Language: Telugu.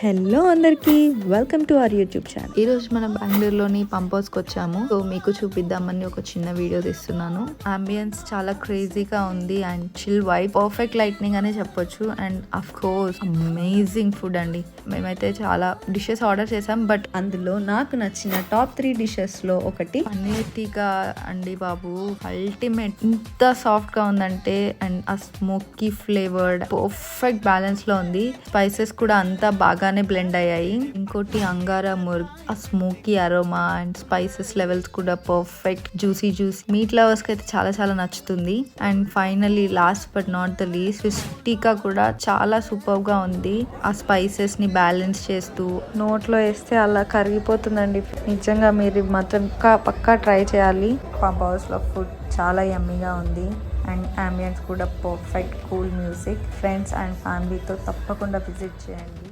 హలో అందరికి, welcome to our YouTube channel. ఈ రోజు మనం బెంగళూరులోని పంప్ హౌస్ కి వచ్చాము. సో మీకు చూపిద్దామని ఒక చిన్న వీడియో తీస్తున్నాను. అంబియన్స్ చాలా క్రేజీగా ఉంది and chill vibe, perfect lightning అనే చెప్పొచ్చు. And of course amazing food అండి. మేమైతే చాలా డిషెస్ ఆర్డర్ చేసాం, బట్ అందులో నాకు నచ్చిన టాప్ 3 డిషెస్ లో ఒకటి పన్నీర్ టీకా అండి బాబు, అల్టిమేట్. ఇంత సాఫ్ట్ గా ఉందంటే, అండ్ ఆ స్మోకీ ఫ్లేవర్డ్ పర్ఫెక్ట్ బ్యాలెన్స్ లో ఉంది. స్పైసెస్ కూడా అంతా బాగానే బ్లెండ్ అయ్యాయి. ఇంకోటి అంగారా ముర్గ్, ఆ smoky aroma and spices levels కూడా పర్ఫెక్ట్. జ్యూసీ మీట్ లవర్స్ కి అయితే చాలా చాలా నచ్చుతుంది. And finally last but not the least, fish టీకా కూడా చాలా సూపర్ గా ఉంది. ఆ స్పైసెస్ ని బ్యాలెన్స్ చేస్తూ నోట్లో వేస్తే అలా కరిగిపోతుందండి. నిజంగా మీరు మాత్రం పక్కా ట్రై చేయాలి. పంప్ హౌస్ లో ఫుడ్ చాలా యమ్మీగా ఉంది అండ్ అంబియన్స్ కూడా perfect. Cool music, friends and ఫ్యామిలీతో తప్పకుండా విజిట్ చేయండి.